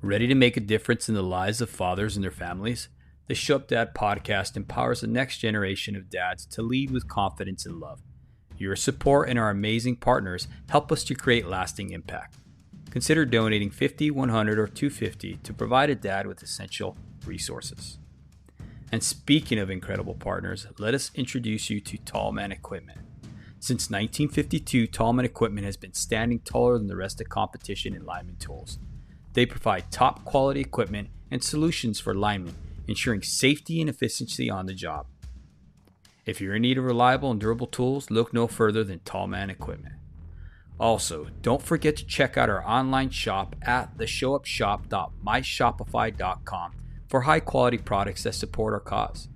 Ready to make a difference in the lives of fathers and their families? The Show Up Dad podcast empowers the next generation of dads to lead with confidence and love. Your support and our amazing partners help us to create lasting impact. Consider donating $50, $100, or $250 to provide a dad with essential resources. And speaking of incredible partners, let us introduce you to Troubleman Equipment. Since 1952, Troubleman Equipment has been standing taller than the rest of competition in lineman tools. They provide top quality equipment and solutions for linemen, ensuring safety and efficiency on the job. If you're in need of reliable and durable tools, look no further than Troubleman Equipment. Also, don't forget to check out our online shop at theshowupshop.myshopify.com for high quality products that support our cause.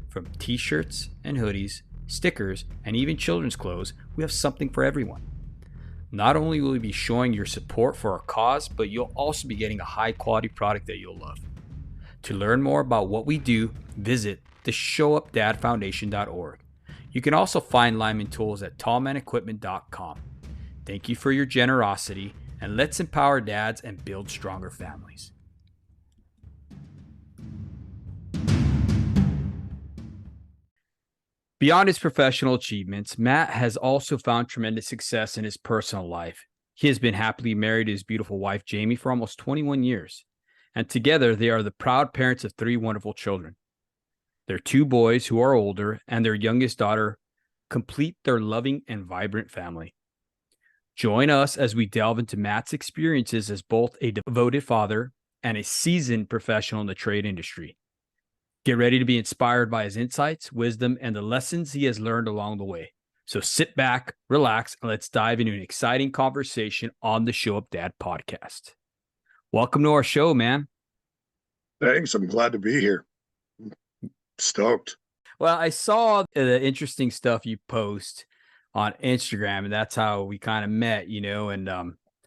From t-shirts and hoodies, stickers, and even children's clothes, we have something for everyone. Not only will we be showing your support for our cause, but you'll also be getting a high quality product that you'll love. To learn more about what we do, visit theshowupdadfoundation.org. You can also find lineman tools at tallmanequipment.com. Thank you for your generosity, and let's empower dads and build stronger families. Beyond his professional achievements, Matt has also found tremendous success in his personal life. He has been happily married to his beautiful wife, Jamie, for almost 21 years. And together, they are the proud parents of 3 wonderful children. Their 2 boys, who are older, and their youngest daughter complete their loving and vibrant family. Join us as we delve into Matt's experiences as both a devoted father and a seasoned professional in the trade industry. Get ready to be inspired by his insights, wisdom, and the lessons he has learned along the way. So sit back, relax, and let's dive into an exciting conversation on the Show Up Dad podcast. Welcome to our show, man. Thanks. I'm glad to be here. Stoked. Well, I saw the interesting stuff you post on Instagram, and that's how we kind of met, and I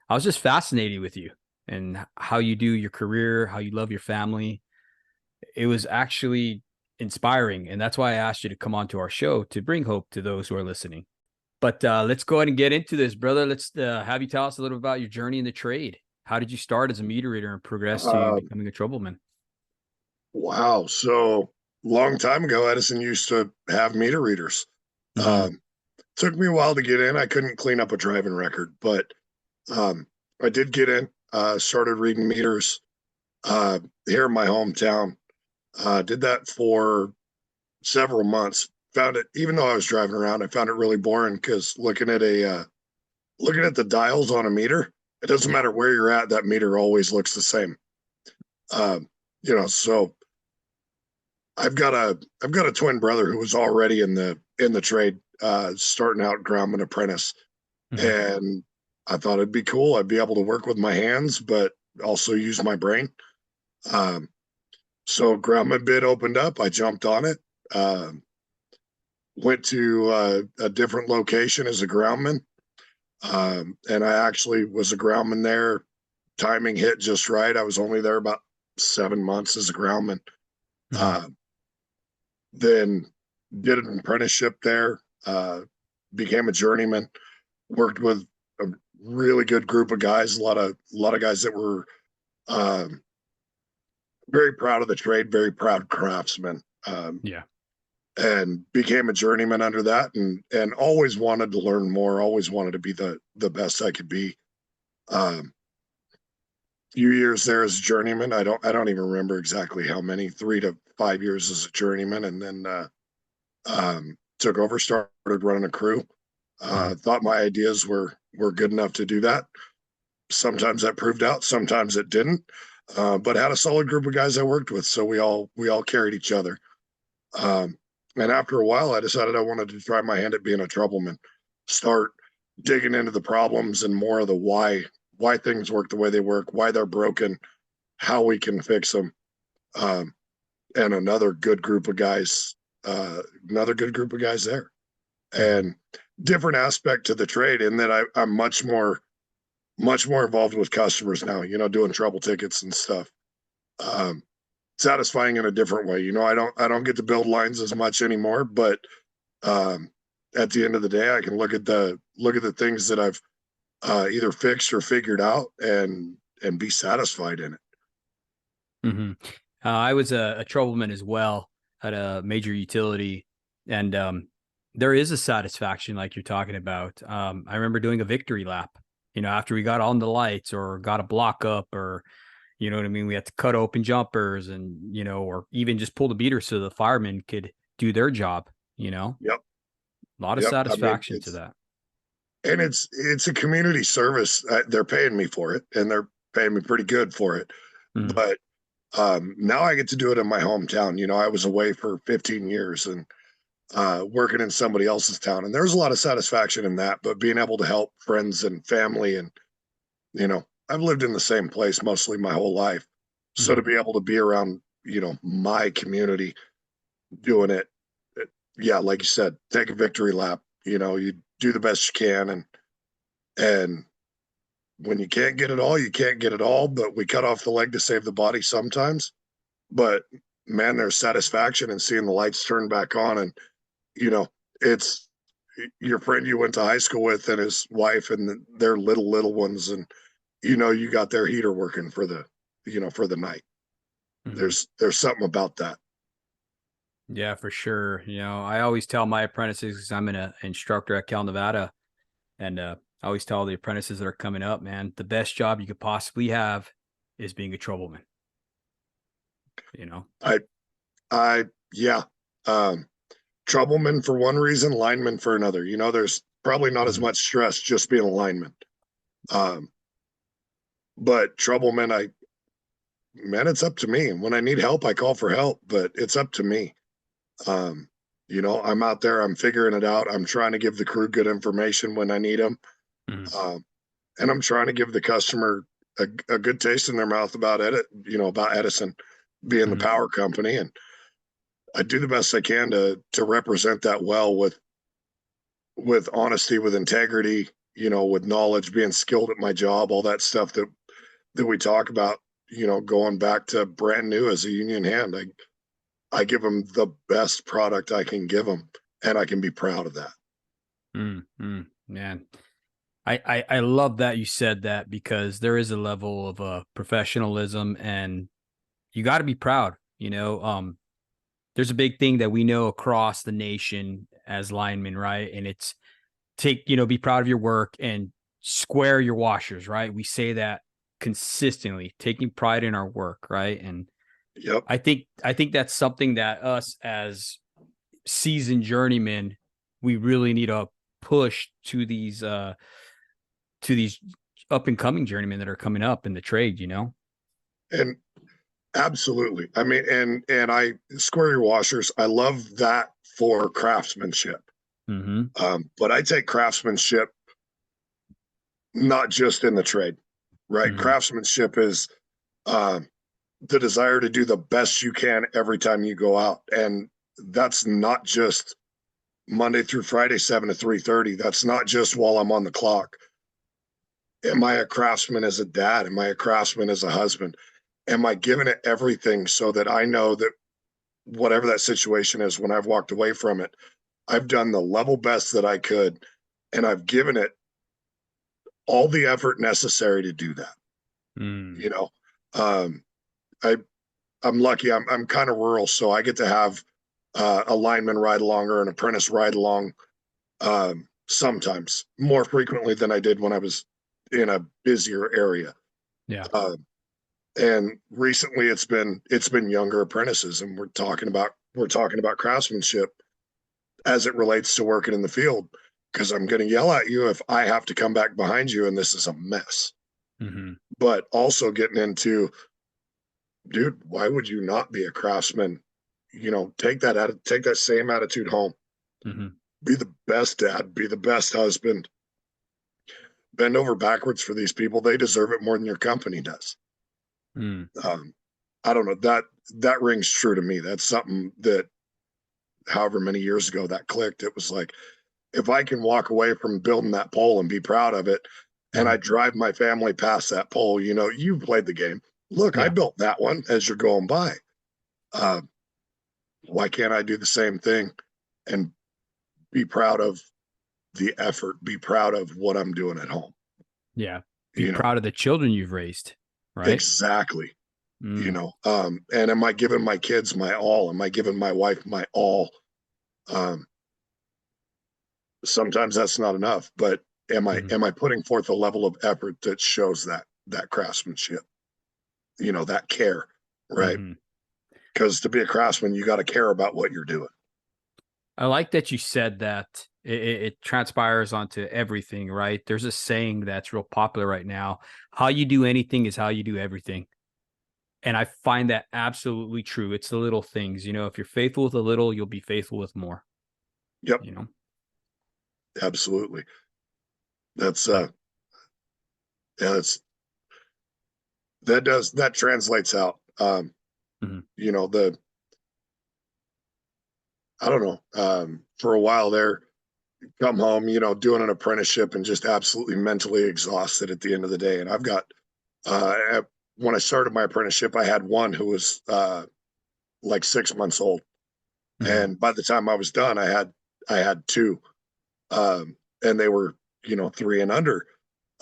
was just fascinated with you and how you do your career, how you love your family. It was actually inspiring, and that's why I asked you to come on to our show to bring hope to those who are listening. But let's go ahead and get into this, brother. Let's have you tell us a little about your journey in the trade. How did you start as a meter reader and progress to becoming a troubleman? Wow. So long time ago, Edison used to have meter readers. Took me a while to get in. I couldn't clean up a driving record, but I did get in, started reading meters here in my hometown. Did that for several months. Found it, even though I was driving around, I found it really boring because looking at the dials on a meter, it doesn't matter where you're at, that meter always looks the same. So I've got a twin brother who was already in the trade, starting out groundman apprentice. And I thought it'd be cool. I'd be able to work with my hands, but also use my brain. So groundman bid opened up. I jumped on it. Went to a different location as a groundman. And I actually was a groundman there. Timing hit just right. I was only there about 7 months as a groundman. Then did an apprenticeship there. Became a journeyman. Worked with a really good group of guys. A lot of guys that were very proud of the trade, very proud craftsmen. And became a journeyman under that, and always wanted to learn more, always wanted to be the best I could be. Few years there as a journeyman. I don't even remember exactly how many, 3 to 5 years as a journeyman, and then took over, started running a crew. Thought my ideas were good enough to do that. Sometimes that proved out, sometimes it didn't. But had a solid group of guys I worked with, so we all carried each other. And after a while, I decided I wanted to try my hand at being a troubleman, start digging into the problems and more of the why things work the way they work, why they're broken, how we can fix them. And another good group of guys there. And different aspect to the trade in that I'm much more involved with customers now, doing trouble tickets and stuff. Satisfying in a different way. I don't get to build lines as much anymore, but at the end of the day, I can look at the things that I've either fixed or figured out and be satisfied in it. Hmm. I was a troubleman as well at a major utility, and there is a satisfaction like you're talking about. I remember doing a victory lap, after we got on the lights or got a block up, or you know what I mean. We had to cut open jumpers, and or even just pull the beater so the firemen could do their job. Yep. A lot of Yep. I mean, satisfaction to that. it's a community service. They're paying me for it, and they're paying me pretty good for it. Mm, But now I get to do it in my hometown. I was away for 15 years and working in somebody else's town, and there's a lot of satisfaction in that. But being able to help friends and family, and I've lived in the same place mostly my whole life, so to mm, be able to be around my community doing it, yeah, like you said, take a victory lap. You do the best you can, and when you can't get it all, you can't get it all. But we cut off the leg to save the body sometimes. But man, there's satisfaction in seeing the lights turn back on, and you know, it's your friend you went to high school with and his wife and their little ones, and you got their heater working for the night. mm. There's something about that. Yeah, for sure. I always tell my apprentices, 'cause I'm an instructor at Cal Nevada, and I always tell the apprentices that are coming up, man, the best job you could possibly have is being a troubleman. You know. I I yeah. Um, Troubleman for one reason, lineman for another. There's probably not as Mhm. much stress just being a lineman. Um, but troubleman, man, it's up to me. When I need help, I call for help, but it's up to me. Um, I'm out there, I'm figuring it out. I'm trying to give the crew good information when I need them. Mhm. Um, and I'm trying to give the customer a good taste in their mouth about Edison being the Mhm. power company. And I do the best I can to represent that well with honesty, with integrity, with knowledge, being skilled at my job, all that stuff that we talk about, going back to brand new as a union hand. I give them the best product I can give them, and I can be proud of that. Man, I love that you said that, because there is a level of professionalism, and you got to be proud. There's a big thing that we know across the nation as linemen, right? And it's be proud of your work and square your washers, right? We say that consistently, taking pride in our work, right? And Yep. I think that's something that us as seasoned journeymen, we really need to push to these up and coming journeymen that are coming up in the trade. And absolutely. I mean, and I square your washers. I love that for craftsmanship. Mm-hmm. But I take craftsmanship not just in the trade, right? Mm-hmm. Craftsmanship is um, the desire to do the best you can every time you go out, and that's not just Monday through Friday, 7 to 3:30. That's not just while I'm on the clock. Am I a craftsman as a dad? Am I a craftsman as a husband? Am I giving it everything so that I know that whatever that situation is, when I've walked away from it, I've done the level best that I could, and I've given it all the effort necessary to do that. Mm. You know, um, I I'm lucky. I'm kind of rural, so I get to have a lineman ride along or an apprentice ride along sometimes more frequently than I did when I was in a busier area. Yeah. Uh, and recently, it's been younger apprentices, and we're talking about craftsmanship as it relates to working in the field. Because I'm going to yell at you if I have to come back behind you and this is a mess. Mm-hmm. But also getting into, dude, why would you not be a craftsman? Take that same attitude home. Mm-hmm. Be the best dad, be the best husband, bend over backwards for these people. They deserve it more than your company does. Mm. Um, I don't know, that rings true to me. That's something that however many years ago that clicked. It was like, if I can walk away from building that pole and be proud of it, and Mm-hmm. I drive my family past that pole, you've played the game. Look, I Yeah. built that one as you're going by. Uh, why can't I do the same thing and be proud of the effort, be proud of what I'm doing at home? Yeah. Be You know, proud of the children you've raised, right? exactly. Mm, And am I giving my kids my all? Am I giving my wife my all? Um, Sometimes that's not enough, but am I mhm, am I putting forth a level of effort that shows that craftsmanship, that care, right? mhm. Because to be a craftsman, you got to care about what you're doing. I like that you said that it transpires onto everything, right? There's a saying that's real popular right now. How you do anything is how you do everything. And I find that absolutely true. It's the little things, if you're faithful with a little, you'll be faithful with more, Yep, you know? absolutely. That's Like, yeah, that translates out. mhm, The I don't know. For a while there, come home, doing an apprenticeship and just absolutely mentally exhausted at the end of the day. And I've got when I started my apprenticeship, I had one who was like 6 months old, mhm, and by the time I was done, I had two, and they were 3 and under.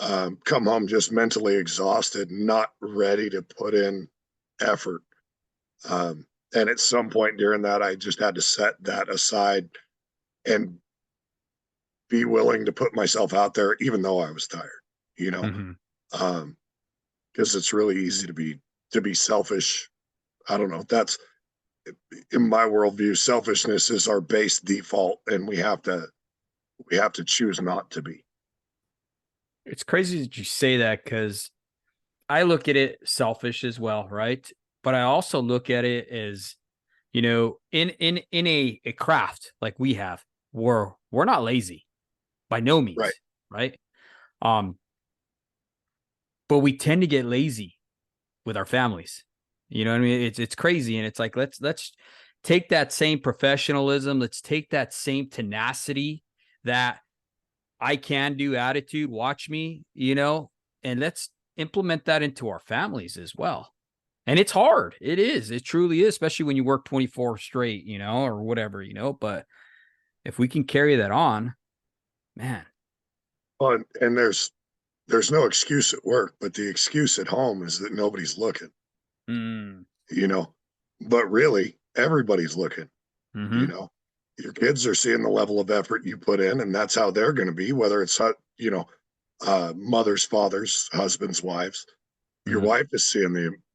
Come home just mentally exhausted, not ready to put in effort. And at some point during that, I just had to set that aside and be willing to put myself out there, even though I was tired. You know, mhm. um, because it's really easy to be selfish. I don't know. That's in my worldview. Selfishness is our base default, and we have to choose not to be. It's crazy that you say that because I look at it selfish as well, right? But I also look at it as, in a craft like we have, we're not lazy by no Right. means, right? Um, but we tend to get lazy with our families. You know what I mean? It's crazy, and it's like let's take that same professionalism, let's take that same tenacity, that I can do attitude, watch me, and let's implement that into our families as well. And it's hard. It is. It truly is, especially when you work 24 straight, or whatever, but if we can carry that on, man. Well, and there's no excuse at work, but the excuse at home is that nobody's looking. Mm, You know, but really everybody's looking. You mhm, know, your kids are seeing the level of effort you put in, and that's how they're going to be. Whether it's mothers, fathers, husbands, wives. Your mhm, wife is seeing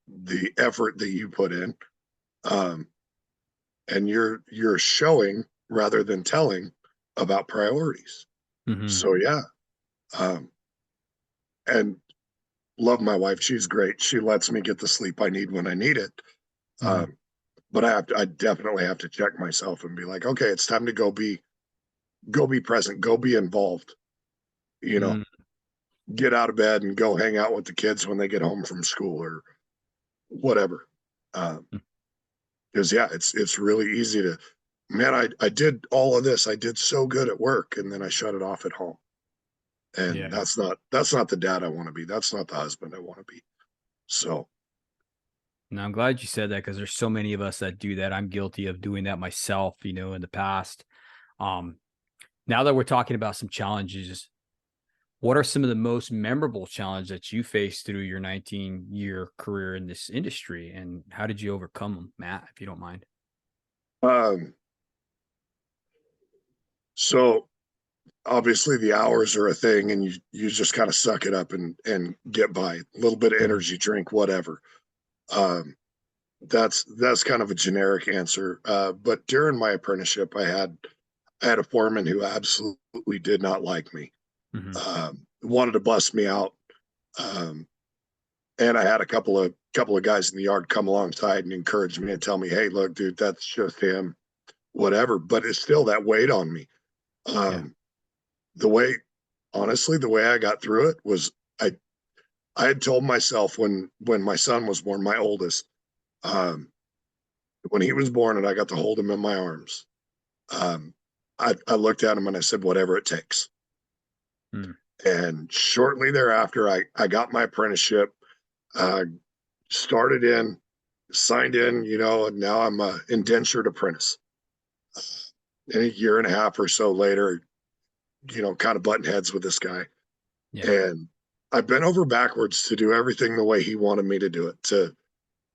the effort that you put in, um, and you're showing rather than telling about priorities. mhm, So yeah, um, and love my wife. She's great. She lets me get the sleep I need when I need it. mhm, Um, but I definitely have to check myself and be like, okay, it's time to go be present, go be involved. You know, mhm. get out of bed and go hang out with the kids when they get home from school or whatever. Because yeah, it's really easy to, man, I did all of this. I did so good at work, and then I shut it off at home. And Yeah. that's not the dad I want to be. That's not the husband I want to be. So No, I'm glad you said that because there's so many of us that do that. I'm guilty of doing that myself, in the past. Um, Now that we're talking about some challenges, what are some of the most memorable challenges that you faced through your 19-year career in this industry, and how did you overcome them, Matt, if you don't mind? um so obviously the hours are a thing, and you just kind of suck it up and get by. A little bit of Mhm, energy drink, whatever. Um that's kind of a generic answer. But during my apprenticeship, I had a foreman who absolutely did not like me. mhm, Wanted to bust me out. Um, and I had a couple of guys in the yard come alongside and encourage me and tell me, "Hey, look, dude, that's just him, whatever." But it's still that weight on me. yeah, Um, the way, honestly, the way I got through it was I I had told myself when my son was born, my oldest, um, when he was born and I got to hold him in my arms, um, I looked at him and I said, "Whatever it takes." mm, And shortly thereafter, I got my apprenticeship, uh, started in, signed in, and now I'm a indentured apprentice. And a year and a half or so later, kind of button heads with this guy. yeah, And I bent over backwards to do everything the way he wanted me to do it,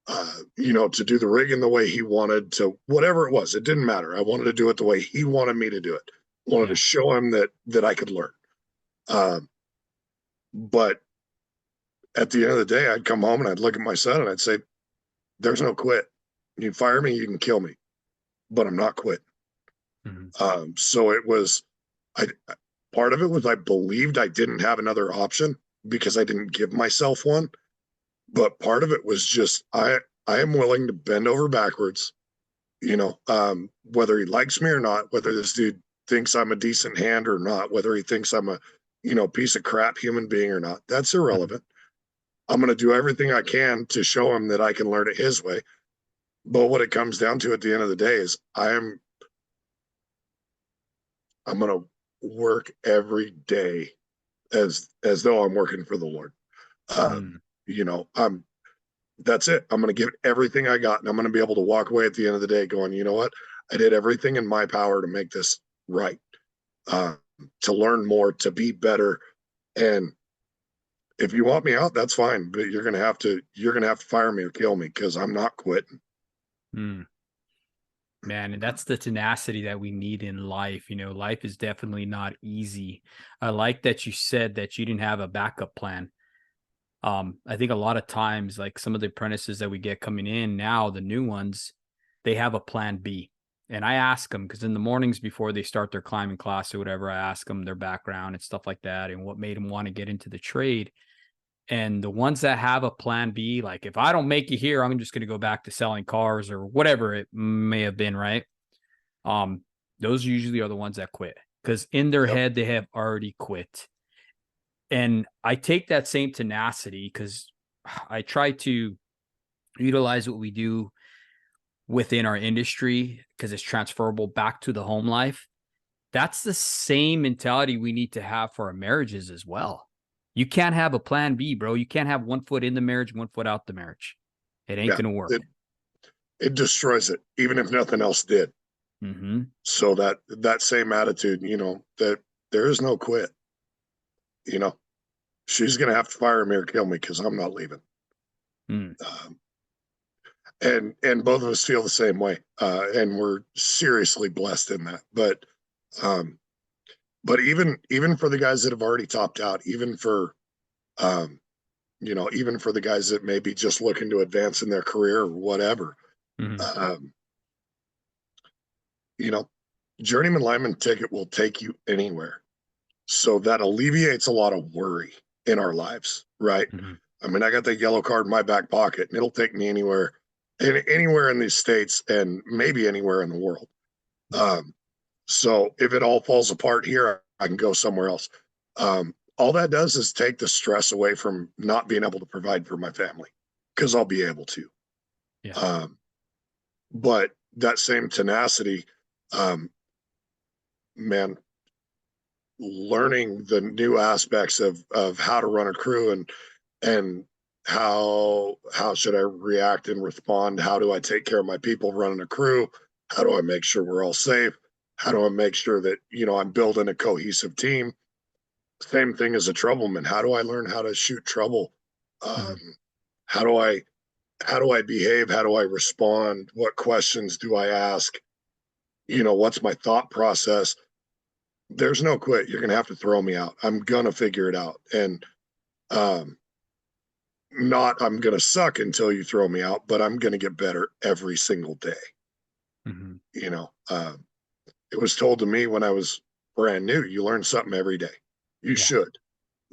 to do the rigging the way he wanted, to whatever it was. It didn't matter. I wanted to do it the way he wanted me to do it. Wanted to Yeah. show him that I could learn. But at the end of the day, I'd come home and I'd look at my son and I'd say, "There's no quit. You can fire me, you can kill me, but I'm not quitting." Mhm. So it was, I part of it was I believed I didn't have another option because I didn't give myself one. But part of it was just I am willing to bend over backwards, whether he likes me or not, whether this dude thinks I'm a decent hand or not, whether he thinks I'm a piece of crap human being or not. That's Mhm. irrelevant. I'm going to do everything I can to show him that I can learn it his way. But what it comes down to at the end of the day is I'm going to work every day as though I'm working for the Lord. Mm. I'm that's it. I'm going to give everything I got, and I'm going to be able to walk away at the end of the day going, you know what? I did everything in my power to make this right, uh, to learn more, to be better. And if you want me out, that's fine, but you're gonna have to fire me or kill me because I'm not quitting. Mm. Man, and that's the tenacity that we need in life. Life is definitely not easy. I like that you said that you didn't have a backup plan. I think a lot of times, like some of the apprentices that we get coming in now, the new ones, they have a plan B. And I ask them because in the mornings before they start their climbing class or whatever, I ask them their background and stuff like that and what made them want to get into the trade. And the ones that have a plan B, like if I don't make it here, I'm just going to go back to selling cars or whatever it may have been, right? Um, those usually are the ones that quit because in their Yep. head they have already quit. And I take that same tenacity because I try to utilize what we do within our industry because it's transferable back to the home life. That's the same mentality we need to have for our marriages as well. You can't have a plan B, bro. You can't have one foot in the marriage, one foot out the marriage. It ain't Yeah, going to work. it destroys it, even if nothing else did. Mm-hmm. So that same attitude, that there is no quit. You know, she's gonna have to fire me or kill me because I'm not leaving. Mm. Um, and both of us feel the same way, and we're seriously blessed in that. Um, but even for the guys that have already topped out, um, even for the guys that may be just looking to advance in their career or whatever, Mm-hmm. um, you know, journeyman lineman ticket will take you anywhere. So that alleviates a lot of worry in our lives, right? Mm-hmm. I mean, I got that yellow card in my back pocket, and it'll take me anywhere in these states, and maybe anywhere in the world. Yeah. Um, so if it all falls apart here, I can go somewhere else. All that does is take the stress away from not being able to provide for my family because I'll be able to. Yeah. Um, but that same tenacity, um, man, learning the new aspects of how to run a crew and how should I react and respond? How do I take care of my people running a crew? How do I make sure we're all safe? How do I make sure that I'm building a cohesive team? Same thing as a troubleman. How do I learn how to shoot trouble? Mm-hmm. Um, how do I behave? How do I respond? What questions do I ask? What's my thought process? There's no quit. You're gonna have to throw me out. I'm gonna figure it out. And um, not I'm gonna suck until you throw me out, but I'm gonna get better every single day. Mm-hmm. You know, it was told to me when I was brand new, you learn something every day. You Yeah. should.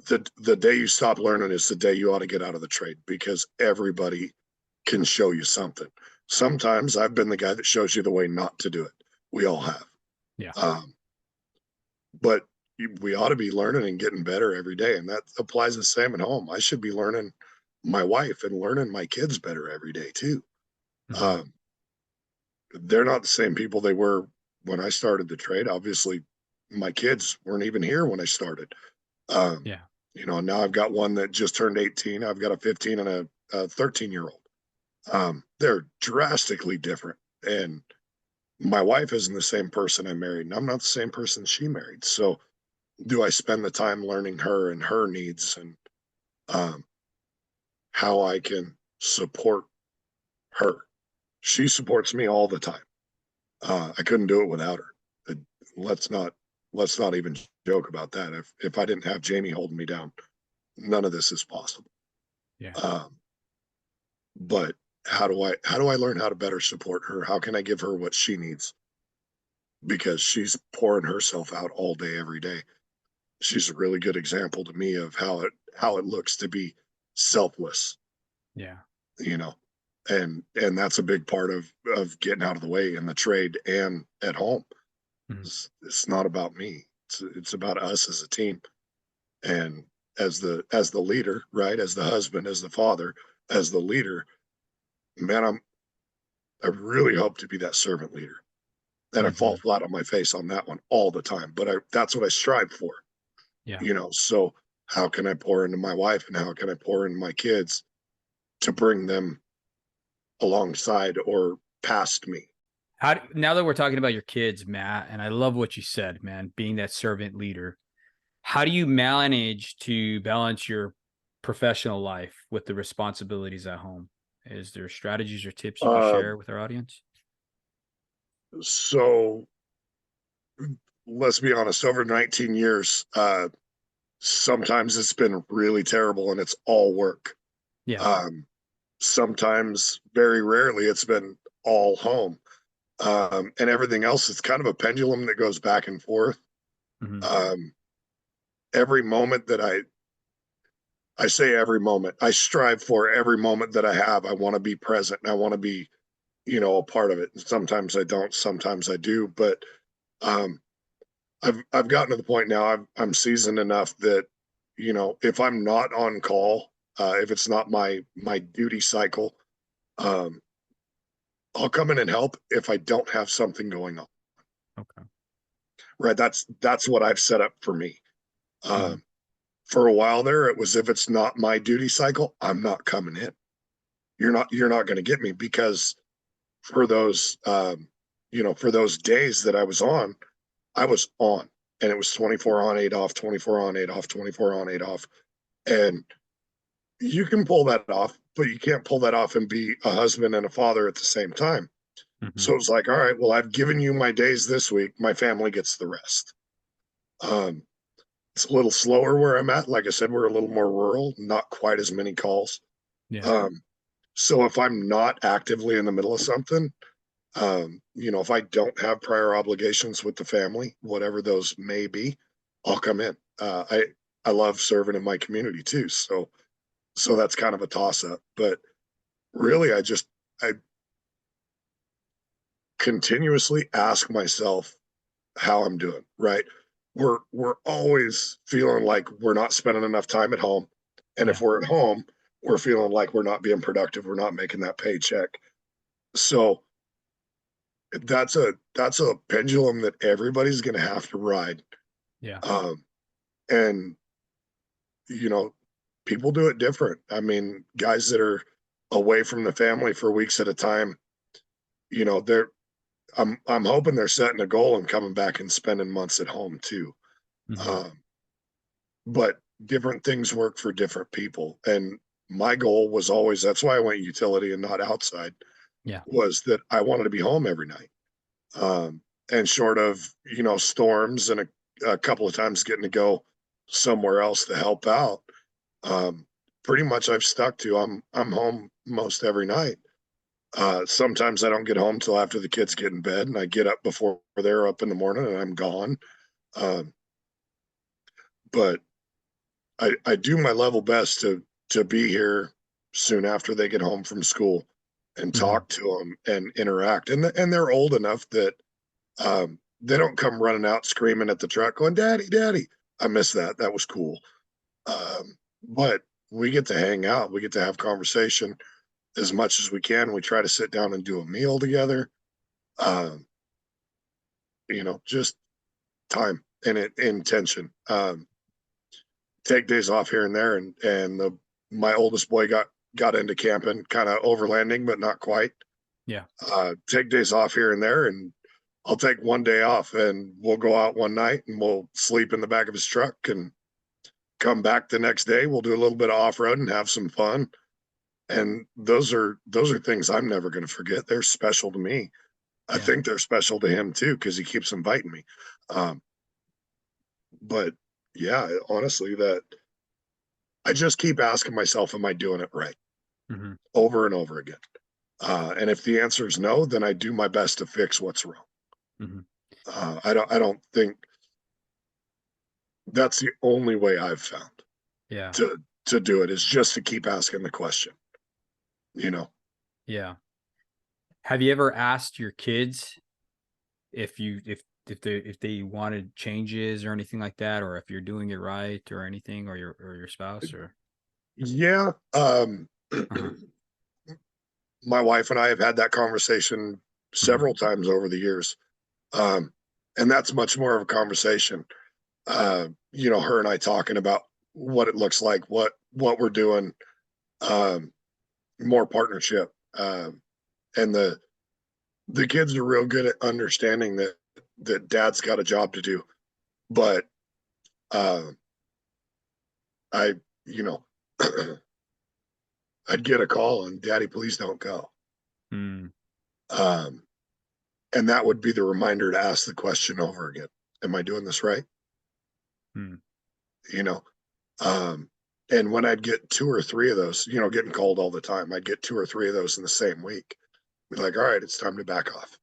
The day you stop learning is the day you ought to get out of the trade because everybody can show you something. Sometimes I've been the guy that shows you the way not to do it. We all have. Yeah. Um, but we ought to be learning and getting better every day. And that applies the same at home. I should be learning my wife and learning my kids better every day too. Mm-hmm. Um, they're not the same people they were when I started the trade. Obviously, my kids weren't even here when I started. Um, Yeah. now I've got one that just turned 18. I've got a 15 and a 13-year-old. They're drastically different. And my wife isn't the same person I married, and I'm not the same person she married. So do I spend the time learning her and her needs and um, how I can support her. She supports me all the time. I couldn't do it without her. Let's not even joke about that. If I didn't have Jamie holding me down, none of this is possible. Yeah. But how do I learn how to better support her? How can I give her what she needs? Because she's pouring herself out all day, every day. She's a really good example to me of how it looks to be selfless. Yeah. You know, and that's a big part of getting out of the way in the trade and at home. Mm-hmm. It's not about me. It's about us as a team. And as the leader, right? As the husband, as the father, as the leader, man, I really hope to be that servant leader. And I fall Mm-hmm. flat on my face on that one all the time. But that's what I strive for. Yeah. So how can I pour into my wife and how can I pour into my kids to bring them alongside or past me? Now that we're talking about your kids, Matt, and I love what you said, man, being that servant leader, how do you manage to balance your professional life with the responsibilities at home? Is there strategies or tips you can Uh, share with our audience? so let's be honest, over 19 years, sometimes it's been really terrible and it's all work. Yeah. Um, Sometimes, very rarely, it's been all home. And everything else, it's kind of a pendulum that goes back and forth. Mm-hmm. Um, every moment that I say every moment, I strive for every moment that I have. I want to be present and I want to be, a part of it. And sometimes I don't, sometimes I do, but um, I've gotten to the point now. I'm seasoned enough that, if I'm not on call, if it's not my duty cycle, um, I'll come in and help if I don't have something going on. Okay. Right. That's what I've set up for me. Mm-hmm. For a while there, it was if it's not my duty cycle, I'm not coming in. You're not going to get me because for those for those days that I was on, and it was 24 on, 8 off, 24 on, 8 off, 24 on, 8 off, and you can pull that off, but you can't pull that off and be a husband and a father at the same time. Mm-hmm. So it's like, all right, well, I've given you my days this week. My family gets the rest. Um, it's a little slower where I'm at. Like I said, we're a little more rural, not quite as many calls. Yeah. Um, so if I'm not actively in the middle of something, if I don't have prior obligations with the family, whatever those may be, I'll come in. I love serving in my community too, so that's kind of a toss up. But really, I continuously ask myself how I'm doing. Right? We're always feeling like we're not spending enough time at home, and if Yeah. we're at home, we're feeling like we're not being productive. We're not making that paycheck. So that's a pendulum that everybody's going to have to ride. Yeah. Um, and you know, people do it different. I mean, guys that are away from the family for weeks at a time, they're I'm hoping they're setting a goal and coming back and spending months at home too. Mm-hmm. Um, but different things work for different people. And my goal was always that's why I went utility and not outside, Yeah. was that I wanted to be home every night. Um, and short of, storms and a couple of times getting to go somewhere else to help out, um, pretty much I've stuck to I'm home most every night. Sometimes I don't get home till after the kids get in bed, and I get up before they're up in the morning, and I'm gone. Um, but I do my level best to be here soon after they get home from school and Mm-hmm. talk to them and interact. And they're old enough that they don't come running out screaming at the truck going, "Daddy, Daddy." I miss that. That was cool. But we get to hang out. We get to have conversation as much as we can. We try to sit down and do a meal together. Um, just time and intention. Take days off here and there, and my oldest boy got into camping, kind of overlanding, but not quite. Yeah. Take days off here and there, and I'll take one day off, and we'll go out one night, and we'll sleep in the back of his truck, and come back the next day. We'll do a little bit of off road and have some fun, And those are things I'm never going to forget. They're special to me. I Yeah. think they're special to him too, because he keeps inviting me. Um, but yeah, honestly, that I just keep asking myself, am I doing it right? Hmm. Over and over again. And if the answer is no, then I do my best to fix what's wrong. Hmm. I don't think that's the only way I've found Yeah. to do it is just to keep asking the question, you know. Yeah. Have you ever asked your kids if they wanted changes or anything like that, or if you're doing it right or anything, or your spouse or? Yeah. Uh-huh. My wife and I have had that conversation Hmm. several times over the years. Um, and that's much more of a conversation. Her and I talking about what it looks like, what we're doing, um, more partnership. And the kids are real good at understanding that dad's got a job to do. But uh, I, you know, I'd get a call and daddy, please don't go. Mm. Um, and that would be the reminder to ask the question over again. Am I doing this right? Mm. You know, um, and when I'd get two or three of those, getting called all the time, I'd get two or three of those in the same week. Be like, all right, it's time to back off.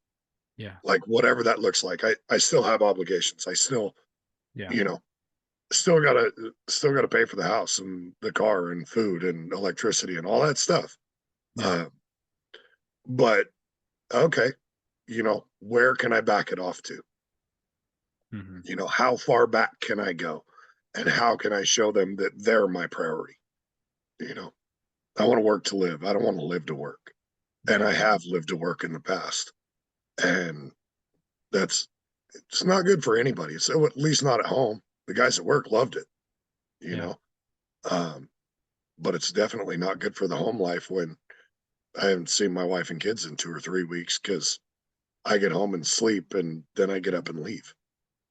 Yeah. Like whatever that looks like. I still have obligations. I still, Yeah. you know, still gotta pay for the house and the car and food and electricity and all that stuff. Yeah. Uh, but okay, where can I back it off to? Hmm. How far back can I go? And how can I show them that they're my priority? You know, I want to work to live. I don't want to live to work. And I Yeah. have lived to work in the past. And that's it's not good for anybody. So at least not at home. The guys at work loved it, you Yeah. know. Um, but it's definitely not good for the home life when I haven't seen my wife and kids in 2 or 3 weeks because I get home and sleep and then I get up and leave.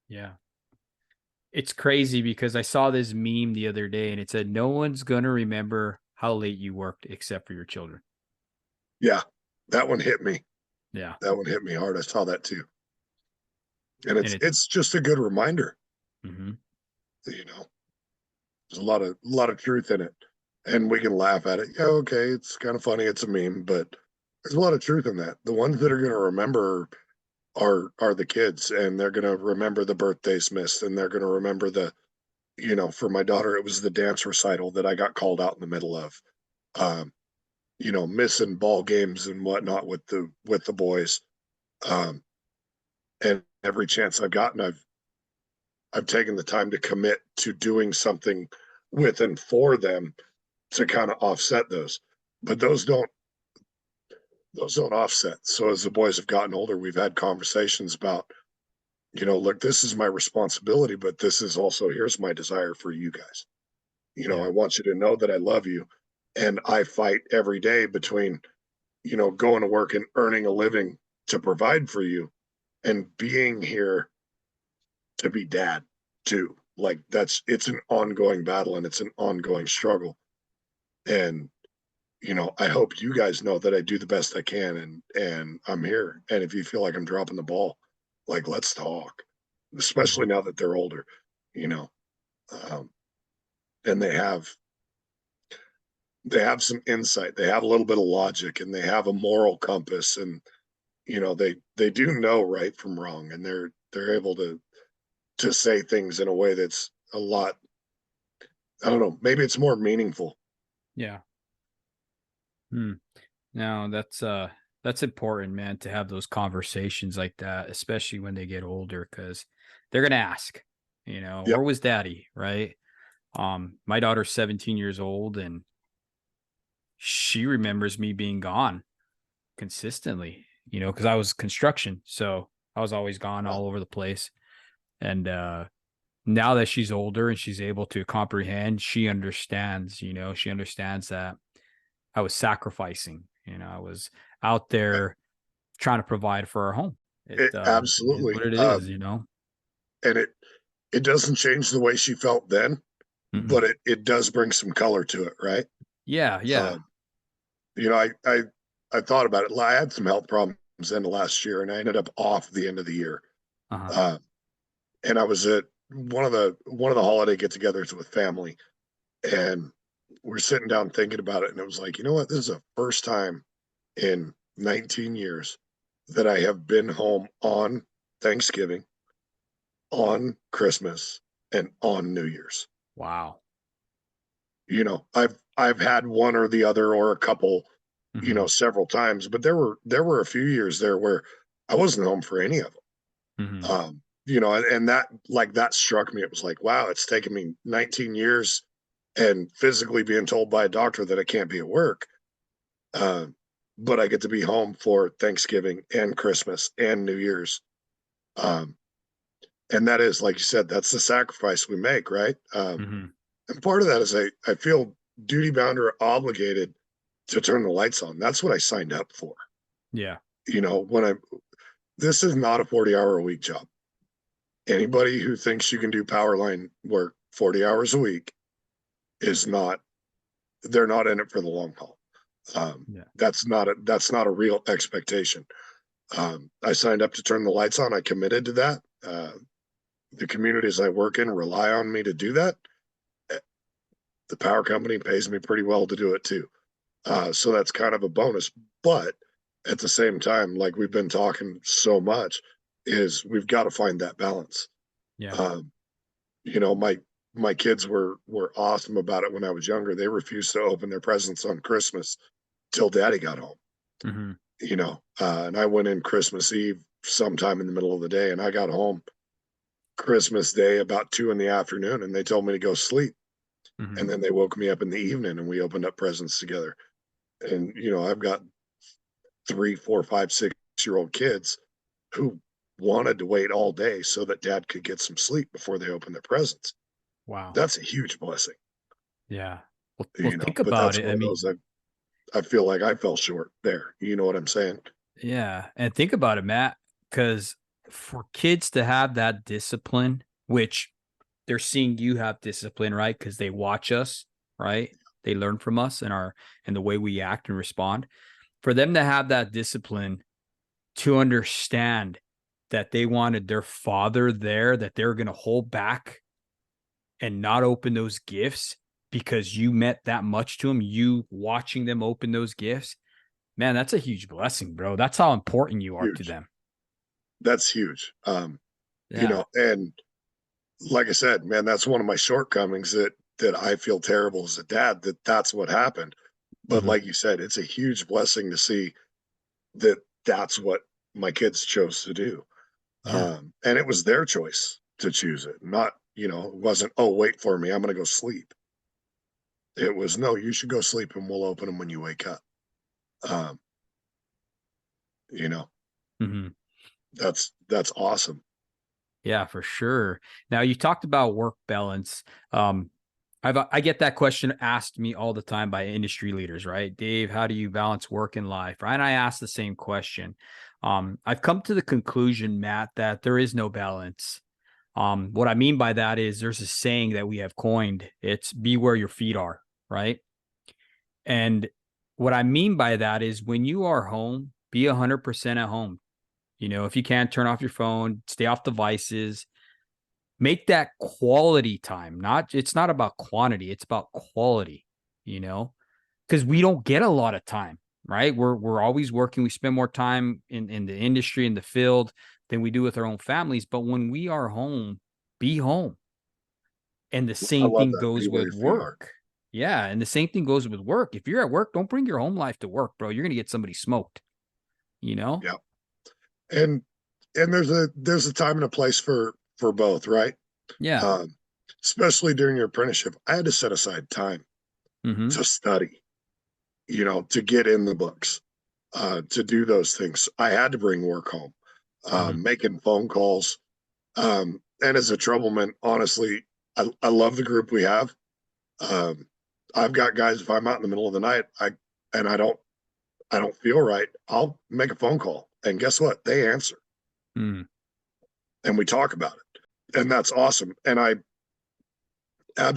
Yeah. It's crazy because I saw this meme the other day and it said, no one's going to remember how late you worked except for your children. Yeah, that one hit me. Yeah. That one hit me hard. I saw that too. And And it's just a good reminder, mhm. you know. There's a lot of truth in it. And we can laugh at it. Yeah, okay, it's kind of funny, it's a meme, but there's a lot of truth in that. The ones that are gonna remember are the kids and they're gonna remember the birthdays missed and they're gonna remember for my daughter, it was the dance recital that I got called out in the middle of. Um, missing ball games and whatnot with the boys. Um, and every chance I've gotten, I've taken the time to commit to doing something with and for them to kind of offset those. But those don't offset. So as the boys have gotten older, we've had conversations about, look, this is my responsibility, but this is also here's my desire for you guys. I Yeah. want you to know that I love you. And I fight every day between, going to work and earning a living to provide for you and being here to be dad too. Like it's an ongoing battle and it's an ongoing struggle. And I hope you guys know that I do the best I can and I'm here. And if you feel like I'm dropping the ball, like let's talk, especially Mhm. now that they're older, you know. Um, and they have some insight, they have a little bit of logic, and they have a moral compass, and they do know right from wrong, and they're able to say things in a way that's a lot. I don't know, maybe it's more meaningful. Yeah. Hmm. No, that's important, man, to have those conversations like that, especially when they get older, because they're gonna ask, Yep. where was daddy, right? My daughter's 17 years old and she remembers me being gone consistently, because I was construction. So I was always gone Yeah. all over the place. And now that she's older and she's able to comprehend, she understands, she understands that I was sacrificing, I was out there trying to provide for our home. It is Absolutely. what it is. And it doesn't change the way she felt then, Mm-mm. but it does bring some color to it, right? Yeah, yeah. Um, you know, I thought about it. I had some health problems in the last year, and I ended up off the end of the year. Uh-huh. Uh, and I was at one of the holiday get-togethers with family, and we're sitting down thinking about it, and it was like, you know what? This is the first time in 19 years that I have been home on Thanksgiving, on Christmas, and on New Year's. Wow. You know, I've had one or the other or a couple, Hmm. several times, but there were a few years there where I wasn't home for any of them. Hmm. And that, like, that struck me. It was like, wow, it's taken me 19 years and physically being told by a doctor that I can't be at work. Uh, but I get to be home for Thanksgiving and Christmas and New Year's. Um, and that is, like you said, that's the sacrifice we make, right? Hmm. And part of that is I feel duty bound or obligated to turn the lights on. That's what I signed up for. Yeah. When this is not a 40-hour a week job. Anybody who thinks you can do power line work 40 hours a week is not, they're not in it for the long haul. Yeah. That's not a real expectation. I signed up to turn the lights on. I committed to that. The communities I work in rely on me to do that. The power company pays me pretty well to do it too. So that's kind of a bonus. But at the same time, like we've been talking so much, is we've got to find that balance. Yeah. Um, my kids were awesome about it when I was younger. They refused to open their presents on Christmas till Daddy got home. Hmm. And I went in Christmas Eve sometime in the middle of the day, and I got home Christmas Day about 2 in the afternoon, and they told me to go sleep. Hmm. And then they woke me up in the evening, and we opened up presents together. And I've got 3, 4, 5, 6 year old kids who wanted to wait all day so that Dad could get some sleep before they open their presents. Wow. That's a huge blessing. Yeah. Well, think But about that's it. I one of mean, those I feel like I fell short there. You know what I'm saying? yeah. And think about it, Matt, because for kids to have that discipline, which they're seeing you have discipline, right? Because they watch us, right? They learn from us and the way we act and respond. For them to have that discipline to understand that they wanted their father there, that they're going to hold back and not open those gifts because you meant that much to them, you watching them open those gifts, man, that's a huge blessing, bro. That's how important you are to Huge. them. That's huge. Yeah. And like I said, man, that's one of my shortcomings that I feel terrible as a dad, that's what happened. But Hmm. like you said, it's a huge blessing to see that that's what my kids chose to do. Yeah. And it was their choice to choose it, not, it wasn't, oh, wait for me, I'm going to go sleep. It was, no, you should go sleep and we'll open them when you wake up. Um, you know, Hmm. that's awesome. Yeah, for sure. Now you talked about work balance. I get that question asked me all the time by industry leaders, right? Dave, how do you balance work and life? Right? And I ask the same question. I've come to the conclusion, Matt, that there is no balance. What I mean by that is there's a saying that we have coined. It's be where your feet are, right? And what I mean by that is when you are home, be 100% at home. If you can, turn off your phone, stay off devices, make that quality time. It's not about quantity, it's about quality, you know, because we don't get a lot of time, right? We're always working. We spend more time in the industry, in the field than we do with our own families. But when we are home, be home. And the I same love thing that. Be goes where with your feet are. work. Yeah. And the same thing goes with work. If you're at work, don't bring your home life to work, bro. You're going to get somebody smoked, you know? Yeah. And there's a time and a place for both, right? Yeah. Um, Especially during your apprenticeship, I had to set aside time Hmm. to study, to get in the books, to do those things. I had to bring work home, Hmm. making phone calls. And as a troubleman, honestly, I love the group we have. Um, I've got guys, if I'm out in the middle of the night, and I don't feel right, I'll make a phone call. And guess what? They answer Mm. and we talk about it. And that's awesome. And I do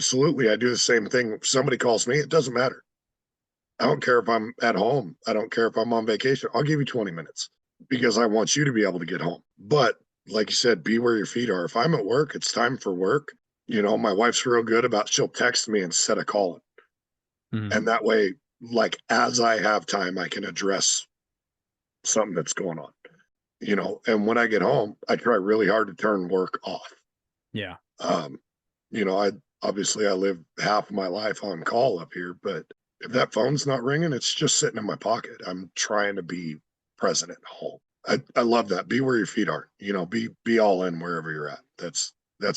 the same thing. If somebody calls me, it doesn't matter. I don't care if I'm at home. I don't care if I'm on vacation. I'll give you 20 minutes because I want you to be able to get home. But like you said, be where your feet are. If I'm at work, it's time for work. You know, my wife's real good about she'll text me instead of calling. Mhm. And that way, like as I have time, I can address something that's going on. You know, and when I get home, I try really hard to turn work off. Yeah. Um, you know, I live half of my life on call up here, but if that phone's not ringing, it's just sitting in my pocket. I'm trying to be present at home. I love that. Be where your feet are. You know, be all in wherever you're at. That's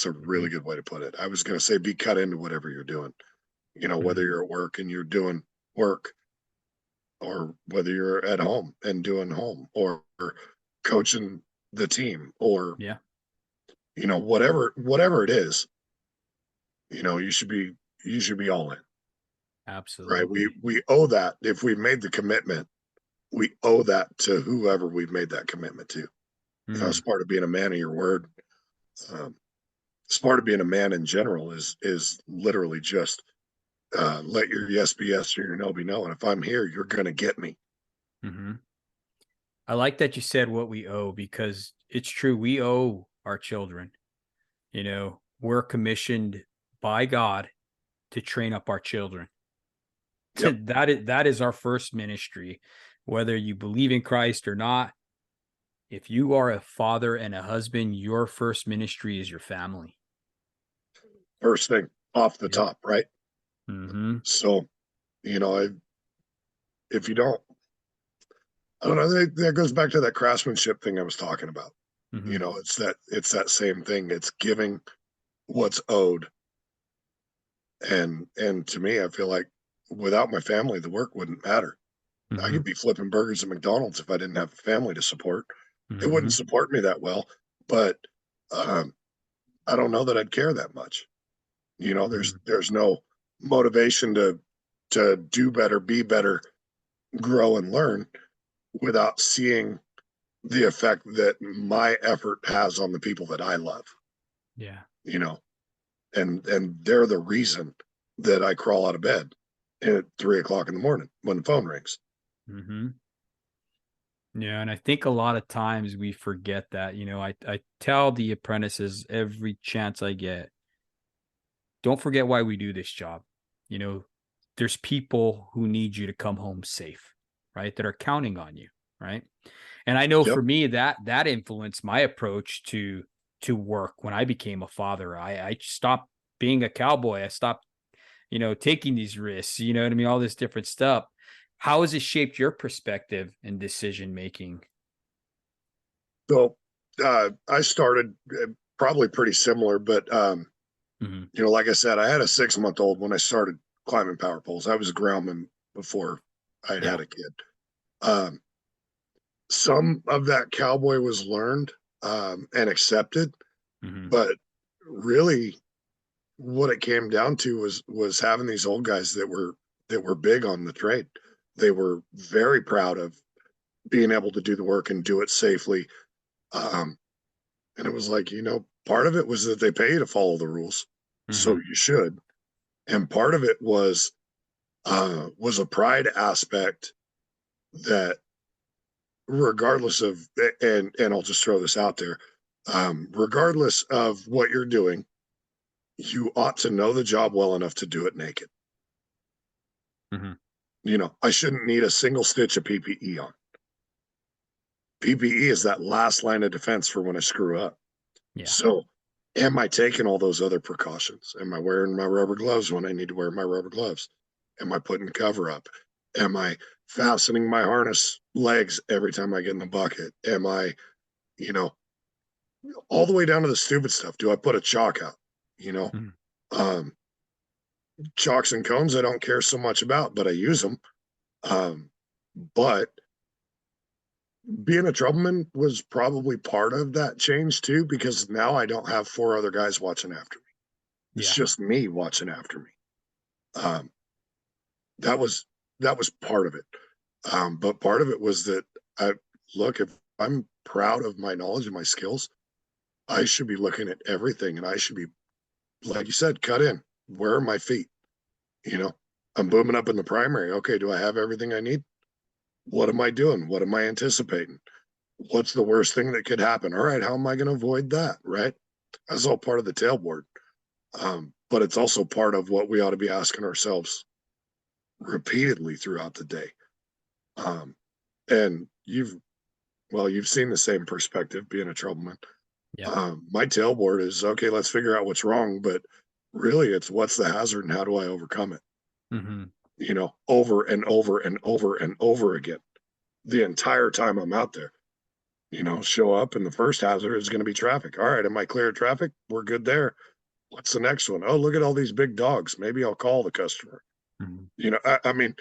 a really Mhm. good way to put it. I was gonna say be cut into whatever you're doing. You know, whether Mhm. you're at work and you're doing work, or whether you're at home and doing home, or coaching the team, or Yeah. you know, whatever it is, you know, you should be all in. Right. Absolutely. We owe that. If we've made the commitment, we owe that to whoever we've made that commitment to. You know, it's Mm. part of being a man of your word. Um, it's part of being a man in general is literally just let your yes be yes or your no be no. And if I'm here, you're gonna get me. Mhm. I like that you said what we owe because it's true. We owe our children. You know, we're commissioned by God to train up our children. Yep. That is our first ministry. Whether you believe in Christ or not, if you are a father and a husband, your first ministry is your family. First thing off the Yep. top, right? Mhm. So, you know, if you don't, I don't know, that goes back to that craftsmanship thing I was talking about. You Mhm. know, it's that same thing. It's giving what's owed. And to me, I feel like without my family, the work wouldn't matter. I could Mhm. be flipping burgers at McDonald's if I didn't have a family to support. It wouldn't Mhm. support me that well, but um, I don't know that I'd care that much. You know, Mhm. there's no motivation to do better, be better, grow and learn without seeing the effect that my effort has on the people that I love. Yeah. You know, and they're the reason that I crawl out of bed at 3 o'clock in the morning when the phone rings. Mhm. Yeah, and I think a lot of times we forget that. I tell the apprentices every chance I get, don't forget why we do this job. You know, there's people who need you to come home safe, right? That are counting on you, right? And I know Yep. for me that influenced my approach to work when I became a father. I stopped being a cowboy. I stopped, taking these risks, you know what I mean? All this different stuff. How has it shaped your perspective and decision making? So I started probably pretty similar, but Mhm. you know, like I said, I had a 6 month old when I started climbing power poles. I was a groundman before I'd Yeah. had a kid. Um, some of that cowboy was learned and accepted, Mhm. but really what it came down to was having these old guys that were big on the trade. They were very proud of being able to do the work and do it safely. Um, and it was like, you know, part of it was that they pay you to follow the rules, so Mhm. you should, and part of it was a pride aspect that, regardless of, and I'll just throw this out there, regardless of what you're doing, you ought to know the job well enough to do it naked. Mhm. You know, I shouldn't need a single stitch of PPE on. PPE is that last line of defense for when I screw up. Yeah. So, am I taking all those other precautions? Am I wearing my rubber gloves when I need to wear my rubber gloves? Am I putting cover up? Am I fastening my harness legs every time I get in the bucket? Am I, you know, all the way down to the stupid stuff? Do I put a chalk out? You know, Mhm. um, chalks and cones I don't care so much about, but I use them. Um, but being a troubleman was probably part of that change too, because now I don't have four other guys watching after me. It's Yeah. just me watching after me. Um, that was that was part of it. But part of it was that I look, if I'm proud of my knowledge and my skills, I should be looking at everything and I should be, like you said, cut in. Where are my feet? You know? I'm booming up in the primary. Okay, do I have everything I need? What am I doing? What am I anticipating? What's the worst thing that could happen? All right, how am I going to avoid that? Right? That's all part of the tailboard. But it's also part of what we ought to be asking ourselves repeatedly throughout the day. Um, and you've seen the same perspective being a troubleman. Yeah. My tailboard is okay, let's figure out what's wrong, but really it's what's the hazard and how do I overcome it? Mm-hmm. Over and over and over and over again the entire time I'm out there. Show up and the first hazard is going to be traffic. All right, am I clear of traffic? We're good there. What's the next one? Oh, look at all these big dogs. Maybe I'll call the customer. Mm-hmm. I mean,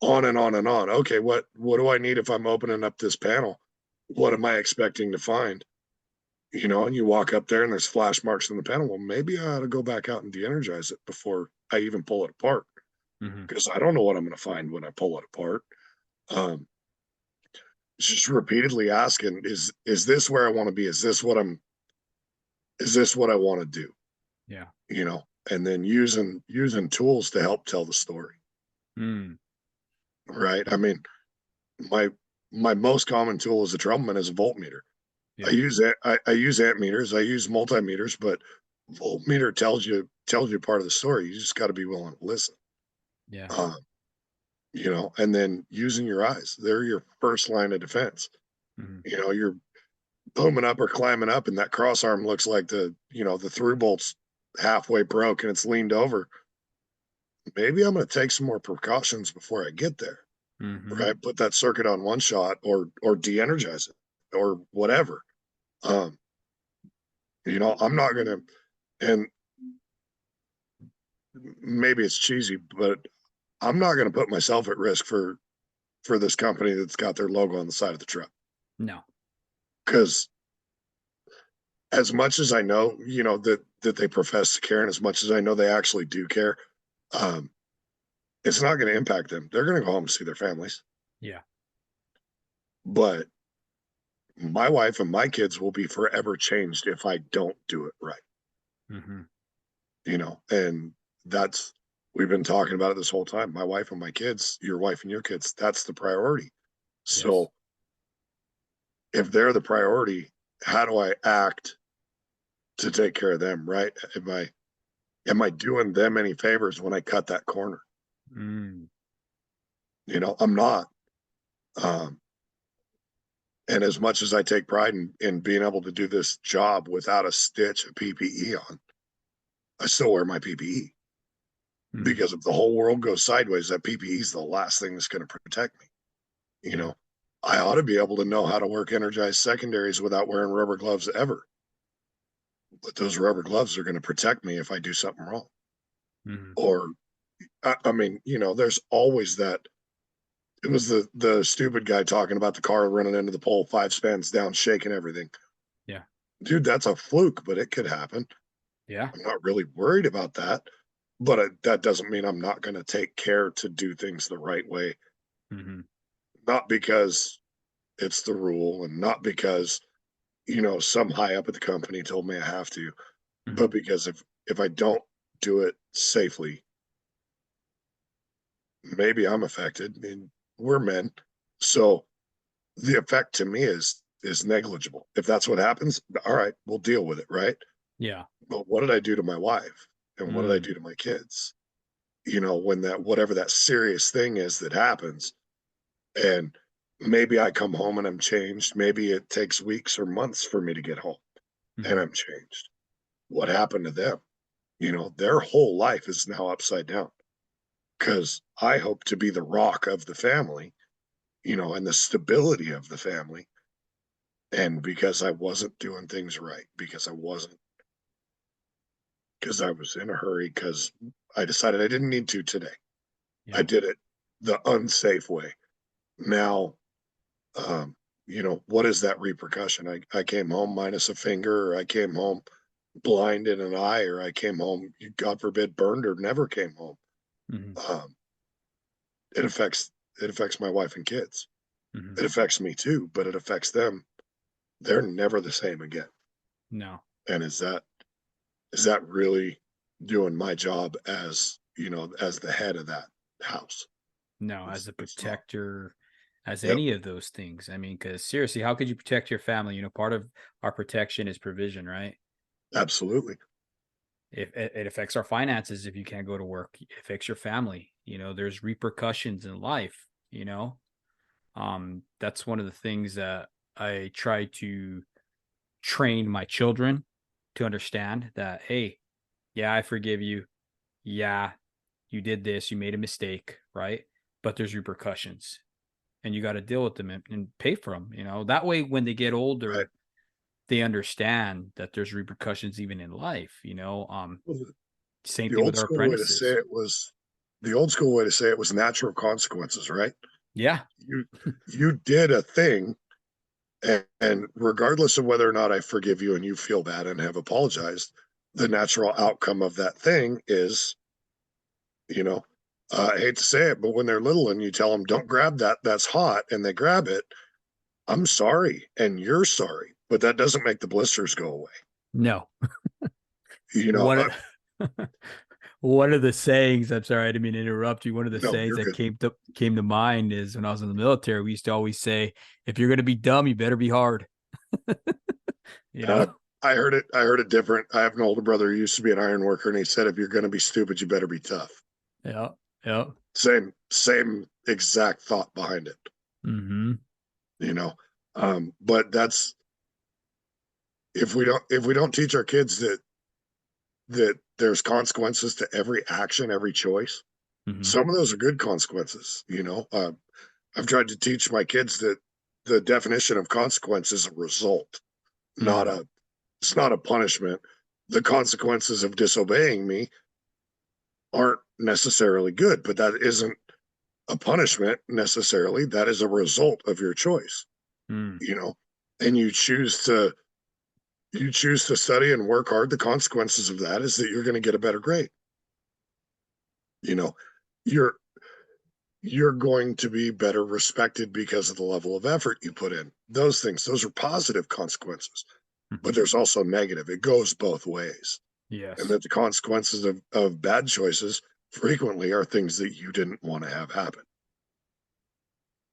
on and on and on. Okay, what do I need if I'm opening up this panel? What am I expecting to find? And you walk up there and there's flash marks in the panel. Well, maybe I ought to go back out and de-energize it before I even pull it apart Mm-hmm. because I don't know what I'm going to find when I pull it apart. Um, just repeatedly asking, is this where I want to be? Is this what I want to do? Yeah. And then using tools to help tell the story. Mm. Right. I mean, my my most common tool as a troubleman is a voltmeter. Yeah. I use amp meters, I use multimeters, but voltmeter tells you part of the story. You just got to be willing to listen. Yeah. Um, and then using your eyes. They're your first line of defense. Mm-hmm. You're booming up or climbing up, and that cross arm looks like the through bolt's halfway broke and it's leaned over. Maybe I'm going to take some more precautions before I get there. Mm-hmm. Right? Put that circuit on one shot or de-energize it or whatever. Um, I'm not going to, and maybe it's cheesy, but I'm not going to put myself at risk for this company that's got their logo on the side of the truck. No. Because as much as I know, that they profess to care, and as much as I know they actually do care, um, it's not going to impact them. They're going to go home and see their families. Yeah. But my wife and my kids will be forever changed if I don't do it right. Mm-hmm. And that's we've been talking about it this whole time. My wife and my kids, your wife and your kids, that's the priority. Yes. So if they're the priority, how do I act to take care of them, right? Am I doing them any favors when I cut that corner? Mm. I'm not. Um, and as much as I take pride in being able to do this job without a stitch of PPE on, I still wear my PPE Mm. because if the whole world goes sideways, that PPE is the last thing that's going to protect me. You Yeah. know, I ought to be able to know how to work energized secondaries without wearing rubber gloves ever. But those rubber gloves are going to protect me if I do something wrong. Mm-hmm. Or, I mean, there's always that. It was the stupid guy talking about the car running into the pole, 5 spans down, shaking everything. Yeah. Dude, that's a fluke, but it could happen. Yeah. I'm not really worried about that. But that doesn't mean I'm not going to take care to do things the right way. Mm-hmm. Not because it's the rule and not because some high up at the company told me I have to, Mm-hmm. but because if I don't do it safely, maybe I'm affected. I mean, we're men, so the effect to me is negligible. If that's what happens, all right, we'll deal with it, right? Yeah. But what did I do to my wife, and what did I Mm. do to my kids? When that whatever that serious thing is that happens, and maybe I come home and I'm changed. Maybe it takes weeks or months for me to get home and Mm-hmm. I'm changed. What happened to them? Their whole life is now upside down because I hope to be the rock of the family, and the stability of the family. And because I wasn't doing things right, because I was in a hurry, because I decided I didn't need to today. I Yeah. did it the unsafe way. Now, um, what is that repercussion? I came home minus a finger, or I came home blind in an eye, or I came home, God forbid, burned or never came home. Mm-hmm. Um, it affects it affects my wife and kids. Mm-hmm. It affects me too, but it affects them. They're never the same again. No. And is that really doing my job as as the head of that? house. No, as a It's not. protector, as Yep, any of those things. I mean, because seriously, how could you protect your family? Part of our protection is provision, right? absolutely. If it affects our finances, if you can't go to work, it affects your family. There's repercussions in life. That's one of the things that I try to train my children to understand that, hey, yeah, I forgive you. Yeah, you did this, you made a mistake, right? But there's repercussions and you got to deal with them and pay for them. That way, when they get Right. older, they understand that there's repercussions even in life. Well, Same the thing with old our school way to say apprentices. it was the old school way to say it was natural consequences, right? Yeah. You you did a thing, and regardless of whether or not I forgive you and you feel bad and have apologized, the natural outcome of that thing is, you know, I hate to say it, but when they're little and you tell them, don't grab that, that's hot, and they grab it, I'm sorry, and you're sorry, but that doesn't make the blisters go away. No. You know, One one of the sayings, I'm sorry, I didn't mean to interrupt you. One of the no, sayings you're that good. came to mind is when I was in the military, we used to always say, if you're gonna be dumb, you better be hard. you Uh, know? I heard it. I heard it different. I have an older brother who used to be an iron worker, and he said, "If you're going to be stupid, you better be tough." Yeah. Yeah. Same exact thought behind it. Mm-hmm. You know, but that's if we don't teach our kids that there's consequences to every action, every choice. Mm-hmm. Some of those are good consequences. I've tried to teach my kids that the definition of consequence is a result, not Mm. a. It's not a punishment. The consequences of disobeying me aren't necessarily good, but that isn't a punishment necessarily. That is a result of your choice, Mm. you know, and you choose to study and work hard. The consequences of that is that you're going to get a better grade. You know, you're you're going to be better respected because of the level of effort you put in. Those are positive consequences, but Mm-hmm. there's also negative. It goes both ways. And Yes. that the consequences of bad choices frequently are things that you didn't want to have happen.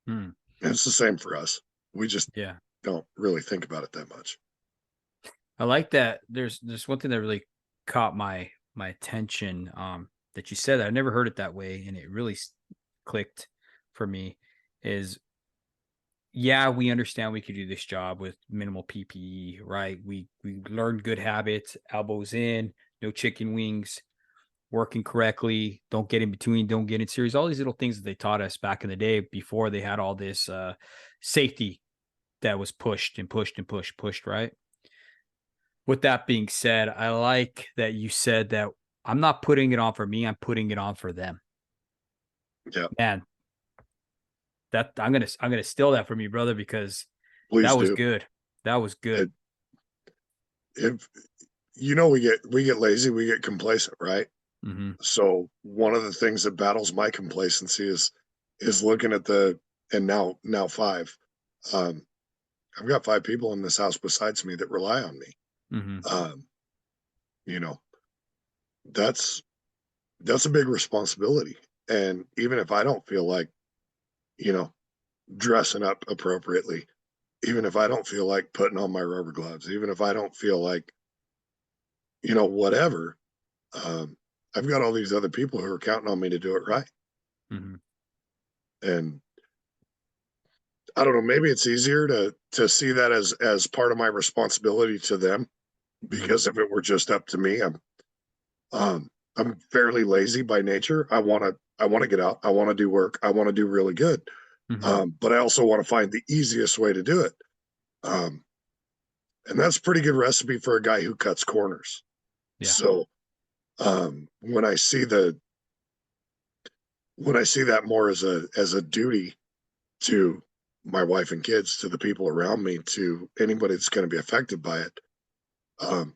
Mm. And it's the same for us. We just Yeah. don't really think about it that much. I like that. There's one thing that really caught my attention. That you said that I never heard it that way, and it really clicked for me. Is yeah, we understand we could do this job with minimal PPE, right? We learned good habits, elbows in, no chicken wings, working correctly, don't get in between, don't get in series, all these little things that they taught us back in the day before they had all this safety that was pushed and pushed and pushed, right? With that being said, I like that you said that I'm not putting it on for me, I'm putting it on for them. Yeah, Man, that I'm gonna steal that from you, brother, because that please was do. good. That was good. It, if we get lazy, we get complacent, right? Hmm. So one of the things that battles my complacency is looking at and now five. Um, I've got five people in this house besides me that rely on me. Hmm. Um, you know, that's that's a big responsibility. And even if I don't feel like, you know, dressing up appropriately, even if I don't feel like putting on my rubber gloves, even if I don't feel like, whatever, um, I've got all these other people who are counting on me to do it right. Hmm. And I don't know, maybe it's easier to see that as part of my responsibility to them Hmm. because if it were just up to me, I'm fairly lazy by nature. I want to get out. I want to do work. I want to do really good. Hmm. But I also want to find the easiest way to do it. Um, and that's a pretty good recipe for a guy who cuts corners. Yeah. So when I see that more as a duty to my wife and kids, to the people around me, to anybody that's going to be affected by it, um,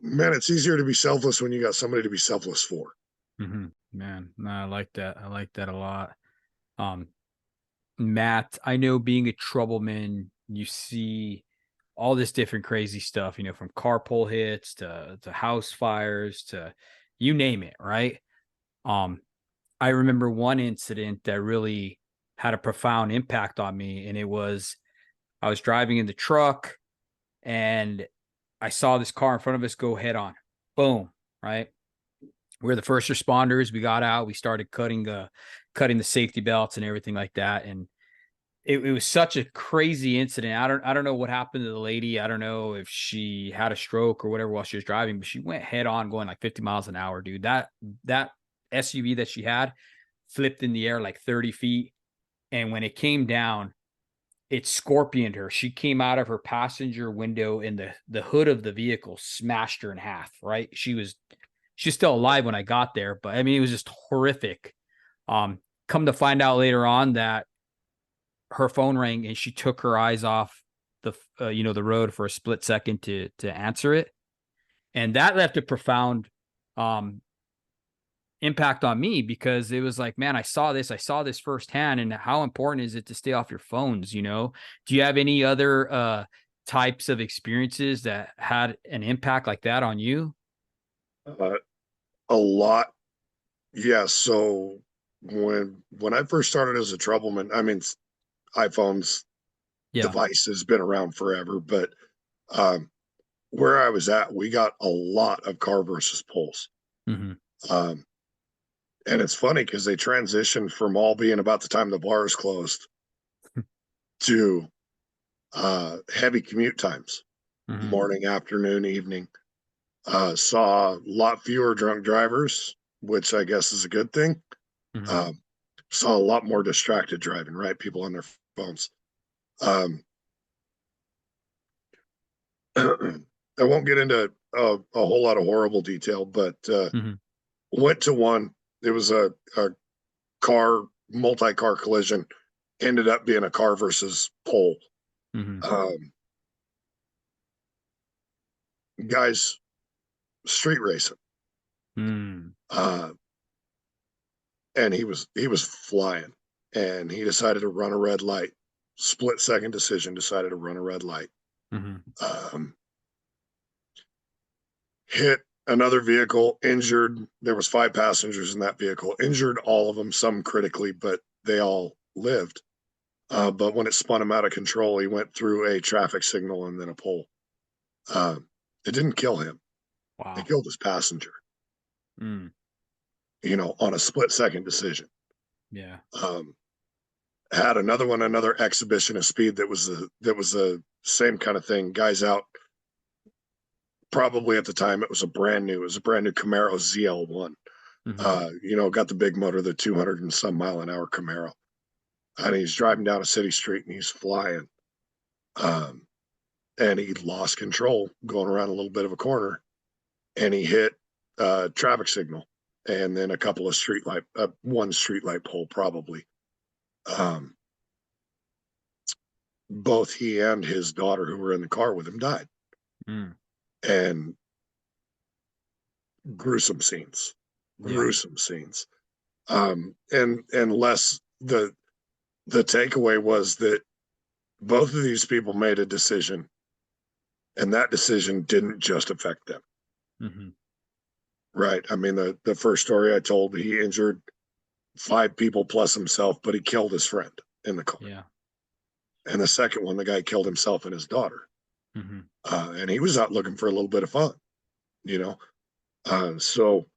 man, it's easier to be selfless when you got somebody to be selfless for. Man, no, I like that. I like that a lot. Um, Matt, I know being a troubleman, you see all this different crazy stuff, from carpool hits to house fires to you name it, right? Um, I remember one incident that really had a profound impact on me, and it was I was driving in the truck and I saw this car in front of us go head on. Boom, right? We're the first responders. We got out, we started cutting the safety belts and everything like that. And it was such a crazy incident. I don't know what happened to the lady. I don't know if she had a stroke or whatever while she was driving, but she went head on going like 50 miles an hour, dude. That SUV that she had flipped in the air like 30 feet. And when it came down, it scorpioned her. She came out of her passenger window and the hood of the vehicle smashed her in half, right? She's still alive when I got there, but I mean, it was just horrific. Come to find out later on that her phone rang and she took her eyes off the road for a split second to answer it, and that left a profound um impact on me because it was like, man, I saw this firsthand, and how important is it to stay off your phones? Do you have any other types of experiences that had an impact like that on you? Uh, a lot. Yeah. So when I first started as a troubleman, I mean, iPhones Yeah. device has been around forever, but um, where I was at, we got a lot of car versus pulls. Hmm. Um, and it's funny because they transitioned from all being about the time the bars closed to heavy commute times, Hmm. morning, afternoon, evening. Saw a lot fewer drunk drivers, which I guess is a good thing. Hmm. Um, saw a lot more distracted driving, right? People on their phones. Um, I won't get into a whole lot of horrible detail, but Hmm. went to one. It was a car, multi car collision, ended up being a car versus pole. Hmm. Um, guys, street racing. Mm. Uh, and he was flying, and he decided to run a red light. Split second decision, decided to run a red light. Hmm. Um, hit another vehicle, injured. There was 5 passengers in that vehicle, injured all of them, some critically, but they all lived. But when it spun him out of control, he went through a traffic signal and then a pole. Uh, it didn't kill him. It Wow. killed his passenger, Mm. on a split second decision. Yeah. Um, had another one, another exhibition of speed that was the same kind of thing. Guys out, probably at the time it was a brand new Camaro ZL1. Hmm. Got the big motor, the 200 and some mile an hour Camaro, and he's driving down a city street and he's flying. Um, and he lost control going around a little bit of a corner, and he hit a traffic signal, and then a couple of street light, one street light pole probably. Um, both he and his daughter, who were in the car with him, died. Mm. And gruesome scenes, Yeah. gruesome scenes. And less the takeaway was that both of these people made a decision, and that decision didn't just affect them. Hmm. Right. I mean, the first story I told, he injured 5 people plus himself, but he killed his friend in the car. Yeah. And the second one, the guy killed himself and his daughter. Hmm. And he was out looking for a little bit of fun, you know. So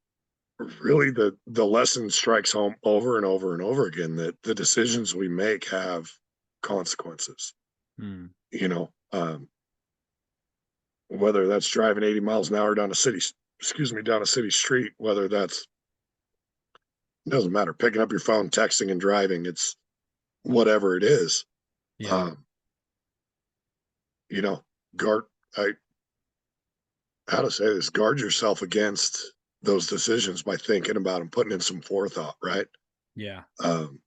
really, the lesson strikes home over and over and over again that the decisions we make have consequences. Mm. You know, whether that's driving 80 miles an hour down a city street, whether that's, it doesn't matter, picking up your phone, texting and driving, it's whatever it is. Yeah. Um, you know, guard, I, how to say this, guard yourself against those decisions by thinking about them, putting in some forethought, right? Yeah. Um,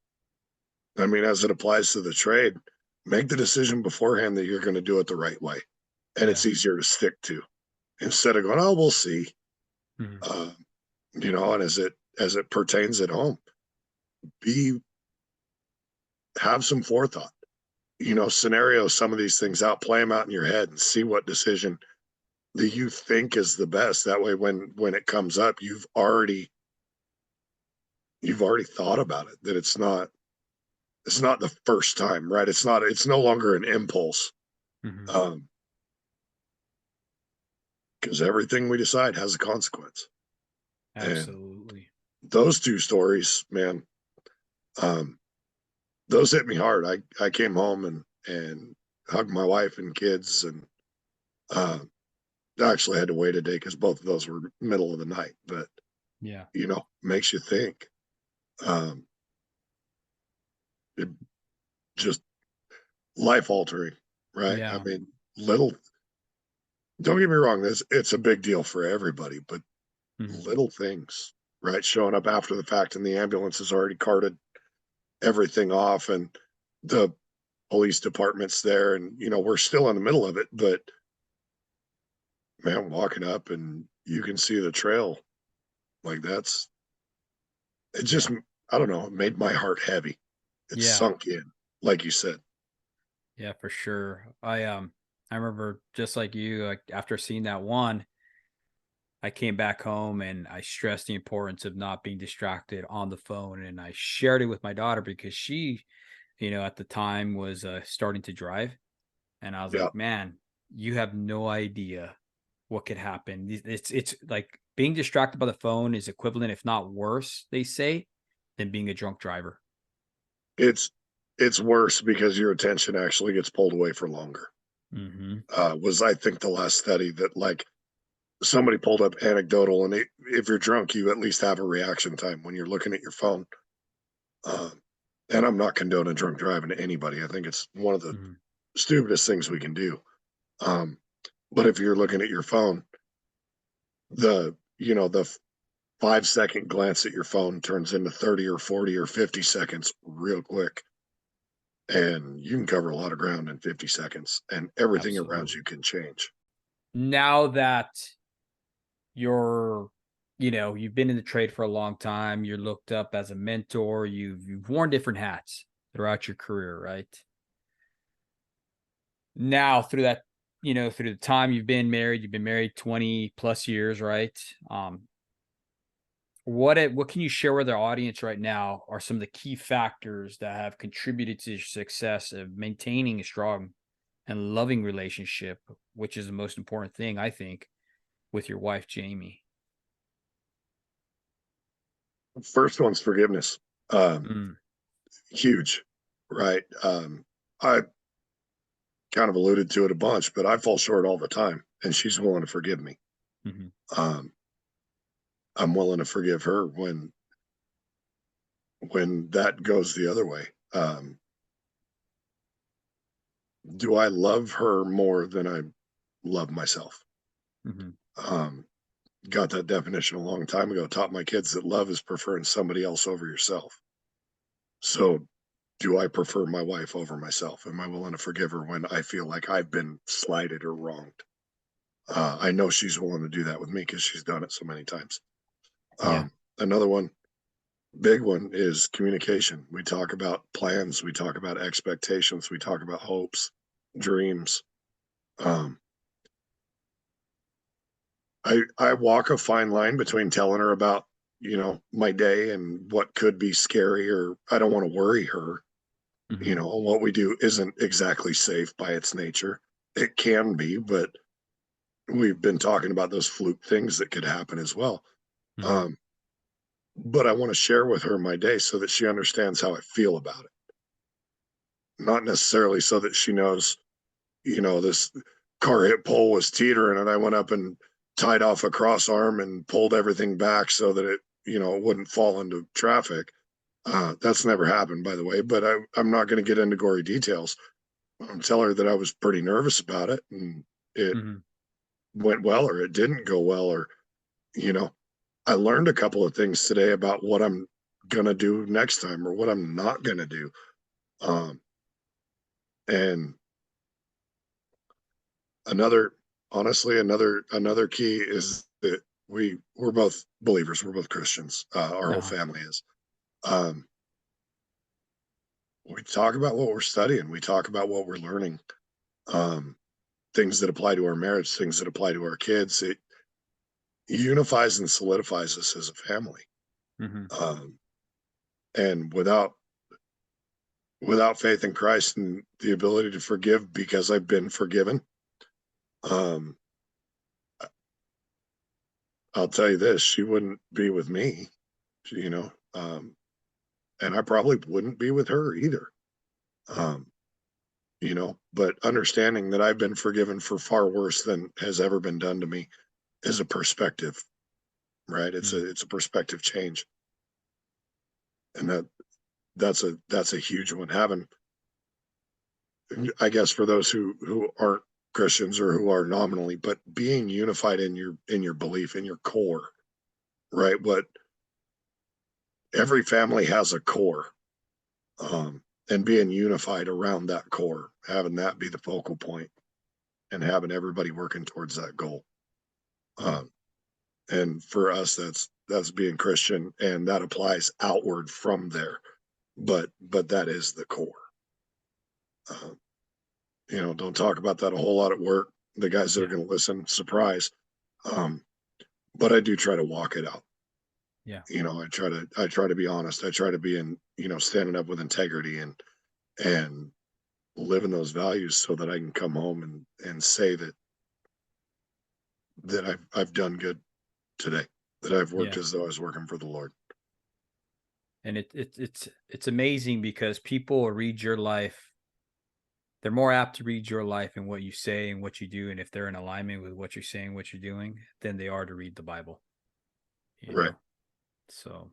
I mean, as it applies to the trade, make the decision beforehand that you're going to do it the right way. And Yeah. it's easier to stick to instead of going, oh, we'll see. Hmm. Uh, and as it pertains at home, be have some forethought. Scenario some of these things out, play them out in your head, and see what decision that you think is the best. That way, when it comes up, you've already thought about it, that it's not the first time, right? It's no longer an impulse. Hmm. Um, because everything we decide has a consequence. And Absolutely. those two stories, man, um, those hit me hard. I came home and hugged my wife and kids, and uh, actually had to wait a day because both of those were middle of the night. But Yeah. makes you think. Um, it just life altering, right? I Yeah. mean, little. Don't get me wrong. This It's a big deal for everybody, but Hmm. little things, right? Showing up after the fact, and the ambulance has already carted everything off, and the police department's there, and we're still in the middle of it. But man, walking up and you can see the trail, like it just, Yeah. I don't know, it made my heart heavy. It Yeah. sunk in, like you said. Yeah, for sure. I remember just like you, like after seeing that one, I came back home and I stressed the importance of not being distracted on the phone. And I shared it with my daughter because she, at the time was starting to drive. And I was Yeah, like, man, you have no idea what could happen. It's like being distracted by the phone is equivalent, if not worse, they say, than being a drunk driver. it's it's worse because your attention actually gets pulled away for longer. Hmm. Was, I think, the last study that, like, somebody pulled up anecdotal, and if you're drunk, you at least have a reaction time when you're looking at your phone. Um, and I'm not condoning drunk driving to anybody. I think it's one of the Hmm. stupidest things we can do. Um, but if you're looking at your phone, the 5-second glance at your phone turns into 30 or 40 or 50 seconds real quick. And you can cover a lot of ground in 50 seconds, and everything around Absolutely. you can change. Now that you're you've been in the trade for a long time, you're looked up as a mentor, you've worn different hats throughout your career, right? Now through that, through the time you've been married 20 plus years, right? What can you share with our audience right now are some of the key factors that have contributed to your success of maintaining a strong and loving relationship, which is the most important thing, I think, with your wife, Jamie? First one's forgiveness. Um, Mm, Huge, right? I kind of alluded to it a bunch, but I fall short all the time, and she's willing to forgive me. mhm. Um, I'm willing to forgive her when that goes the other way. Do I love her more than I love myself? Mhm. Um, got that definition a long time ago. Taught my kids that love is preferring somebody else over yourself. So, do I prefer my wife over myself? Am I willing to forgive her when I feel like I've been slighted or wronged? I know she's willing to do that with me because she's done it so many times. Yeah. Another one, big one, is communication. We talk about plans, we talk about expectations, we talk about hopes, dreams. Um, I walk a fine line between telling her about my day and what could be scary, or I don't want to worry her. Mhm. What we do isn't exactly safe by its nature. It can be, but we've been talking about those fluke things that could happen as well. Mhm. Um, but I want to share with her my day so that she understands how I feel about it. Not necessarily so that she knows, this car hit pole was teetering and I went up and tied off a cross arm and pulled everything back so that it wouldn't fall into traffic. That's never happened, by the way, but I'm not going to get into gory details. I'll tell her that I was pretty nervous about it, and it Mhm. went well or it didn't go well, or, you know, I learned a couple of things today about what I'm going to do next time or what I'm not going to do. Um, and another, honestly, another key is that we're both believers. We're both Christians. Our whole Uh-huh. family is. Um, we talk about what we're studying. We talk about what we're learning. Um, Things that apply to our marriage, things that apply to our kids. It unifies and solidifies us as a family. Mhm. Um, And without faith in Christ and the ability to forgive because I've been forgiven, um, I'll tell you this, she wouldn't be with me, you know, and I probably wouldn't be with her either. Um, but understanding that I've been forgiven for far worse than has ever been done to me is a perspective, right? It's a perspective change. And that's a huge one. Having, I guess, for those who aren't Christians or who are nominally, but being unified in your belief, in your core, right? What every family has a core, and being unified around that core, having that be the focal point, and having everybody working towards that goal. And for us, that's being Christian, and that applies outward from there. But that is the core. Don't talk about that a whole lot at work. The guys that are going to listen, surprise. But I do try to walk it out. Yeah. I try to be honest. I try to be standing up with integrity and living those values so that I can come home and say that I've done good today, that I've worked as though I was working for the Lord. And it's amazing because people read your life. They're more apt to read your life and what you say and what you do. And if they're in alignment with what you're saying, what you're doing, than they are to read the Bible. Right. So,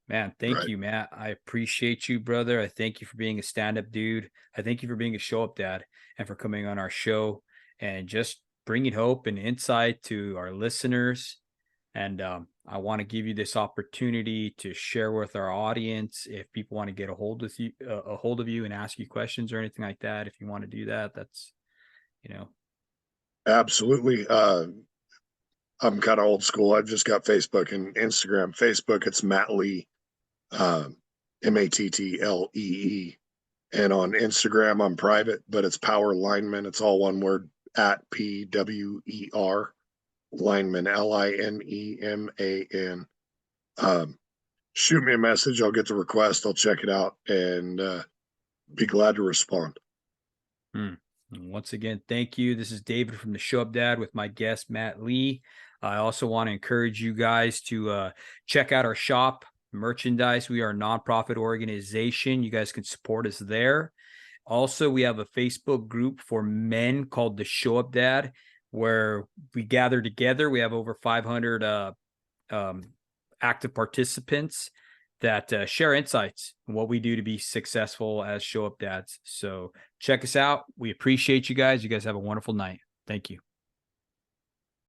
man, thank you, Matt. I appreciate you, brother. I thank you for being a stand-up dude. I thank you for being a show-up dad and for coming on our show and just bringing hope and insight to our listeners. And I want to give you this opportunity to share with our audience. If people want to get a hold of you and ask you questions or anything like that, if you want to do that, that's, Absolutely. I'm kind of old school. I've just got Facebook and Instagram. Facebook, it's Matt Lee, Mattle. And on Instagram, I'm private, but it's Power Lineman. It's all one word, at PWER Lineman, Lineman. Shoot me a message. I'll get the request. I'll check it out and be glad to respond. Once again, thank you. This is David from the Show Up Dad with my guest, Matt Lee. I also want to encourage you guys to check out our shop merchandise. We are a nonprofit organization. You guys can support us there. Also, we have a Facebook group for men called the Show Up Dad, where we gather together. We have over 500 active participants that share insights on what we do to be successful as show up dads. So check us out. We appreciate you guys. You guys have a wonderful night. Thank you.